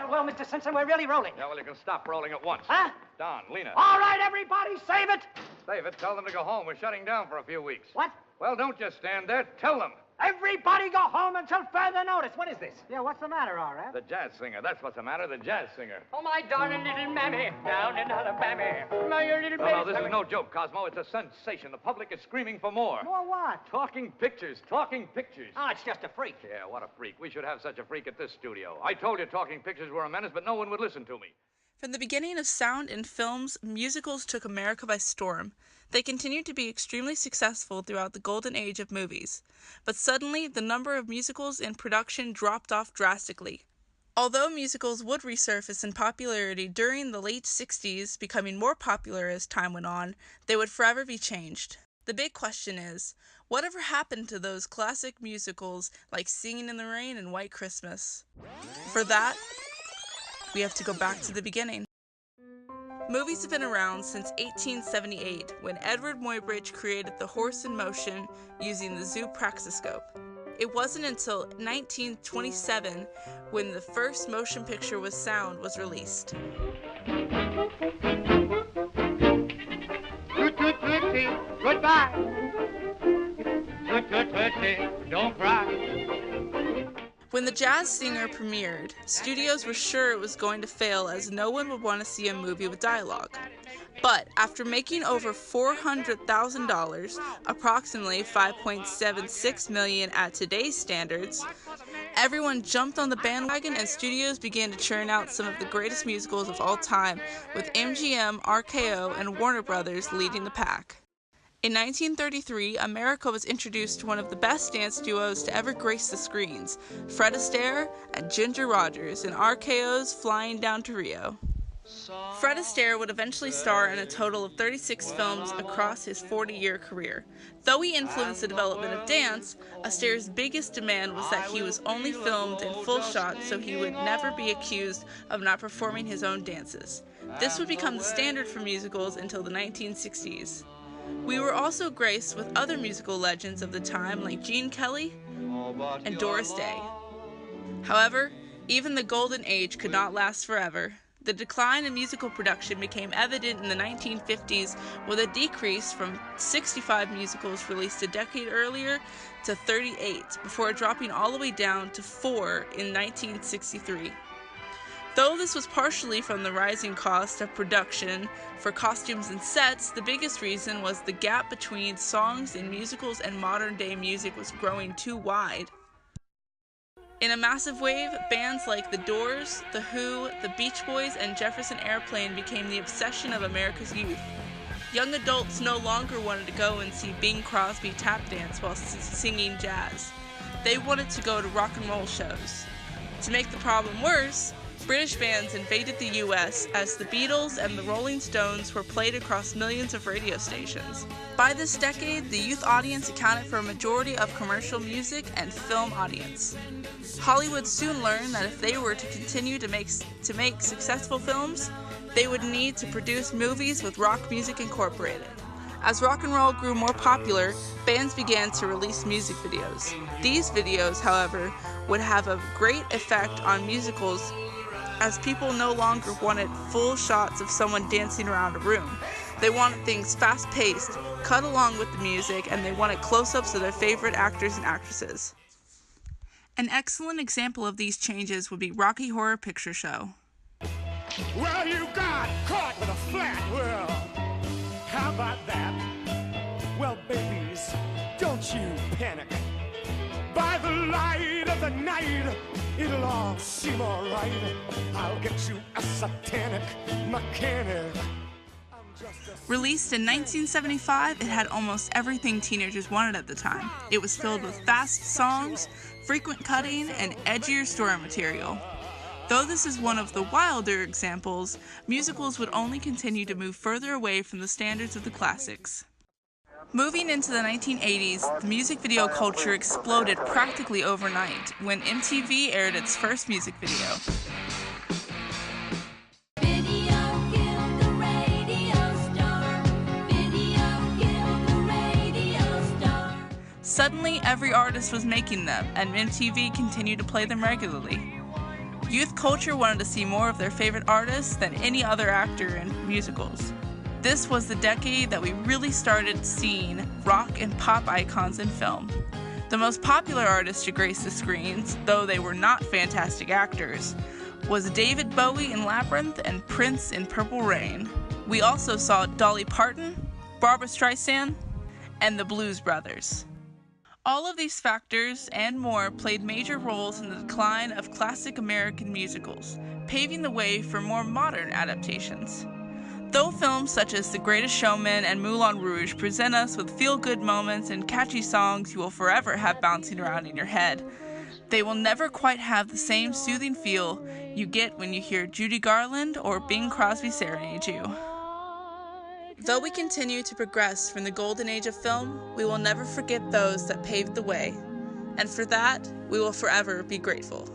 well, Mr. Simpson, we're really rolling. Yeah, well, you can stop rolling at once. Huh? Don, Lena. All right, everybody, save it. Save it. Tell them to go home. We're shutting down for a few weeks. What? Well, don't just stand there. Tell them. Everybody go home until further notice. What is this? Yeah, what's the matter, R.F.? The jazz singer. That's what's the matter. The jazz singer. Oh, my darling little mammy, down in Alabama. My little baby. No, this is no joke, Cosmo. It's a sensation. The public is screaming for more. More what? Talking pictures. Talking pictures. Oh, it's just a freak. Yeah, what a freak. We should have such a freak at this studio. I told you talking pictures were a menace, but no one would listen to me. From the beginning of sound and films, musicals took America by storm. They continued to be extremely successful throughout the golden age of movies. But suddenly, the number of musicals in production dropped off drastically. Although musicals would resurface in popularity during the late 60s, becoming more popular as time went on, they would forever be changed. The big question is, whatever happened to those classic musicals like Singing in the Rain and White Christmas? For that, we have to go back to the beginning. Movies have been around since 1878, when Edward Muybridge created the horse in motion using the zoopraxiscope. It wasn't until 1927 when the first motion picture with sound was released. Goodbye. Don't cry. When The Jazz Singer premiered, studios were sure it was going to fail as no one would want to see a movie with dialogue. But after making over $400,000, approximately $5.76 million at today's standards, everyone jumped on the bandwagon and studios began to churn out some of the greatest musicals of all time, with MGM, RKO, and Warner Brothers leading the pack. In 1933, America was introduced to one of the best dance duos to ever grace the screens, Fred Astaire and Ginger Rogers in RKO's Flying Down to Rio. Fred Astaire would eventually star in a total of 36 films across his 40-year career. Though he influenced the development of dance, Astaire's biggest demand was that he was only filmed in full shots so he would never be accused of not performing his own dances. This would become the standard for musicals until the 1960s. We were also graced with other musical legends of the time like Gene Kelly and Doris Day. However, even the golden age could not last forever. The decline in musical production became evident in the 1950s with a decrease from 65 musicals released a decade earlier to 38, before dropping all the way down to 4 in 1963. Though this was partially from the rising cost of production for costumes and sets, the biggest reason was the gap between songs in musicals and modern-day music was growing too wide. In a massive wave, bands like The Doors, The Who, The Beach Boys, and Jefferson Airplane became the obsession of America's youth. Young adults no longer wanted to go and see Bing Crosby tap dance while singing jazz. They wanted to go to rock and roll shows. To make the problem worse, British bands invaded the U.S. as the Beatles and the Rolling Stones were played across millions of radio stations. By this decade, the youth audience accounted for a majority of commercial music and film audience. Hollywood soon learned that if they were to continue to make successful films, they would need to produce movies with rock music incorporated. As rock and roll grew more popular, bands began to release music videos. These videos, however, would have a great effect on musicals, as people no longer wanted full shots of someone dancing around a room. They wanted things fast-paced, cut along with the music, and they wanted close-ups of their favorite actors and actresses. An excellent example of these changes would be Rocky Horror Picture Show. Well, you got caught with a flat world. How about that? Well, babies, don't you panic. By the light of the night, it'll all seem alright. I'll get you a satanic mechanic. Released in 1975, it had almost everything teenagers wanted at the time. It was filled with fast songs, frequent cutting, and edgier story material. Though this is one of the wilder examples, musicals would only continue to move further away from the standards of the classics. Moving into the 1980s, the music video culture exploded practically overnight when MTV aired its first music video. Suddenly, every artist was making them, and MTV continued to play them regularly. Youth culture wanted to see more of their favorite artists than any other actor in musicals. This was the decade that we really started seeing rock and pop icons in film. The most popular artists to grace the screens, though they were not fantastic actors, was David Bowie in Labyrinth and Prince in Purple Rain. We also saw Dolly Parton, Barbra Streisand, and the Blues Brothers. All of these factors and more played major roles in the decline of classic American musicals, paving the way for more modern adaptations. Though films such as The Greatest Showman and Moulin Rouge present us with feel-good moments and catchy songs you will forever have bouncing around in your head, they will never quite have the same soothing feel you get when you hear Judy Garland or Bing Crosby serenade you. Though we continue to progress from the golden age of film, we will never forget those that paved the way, and for that, we will forever be grateful.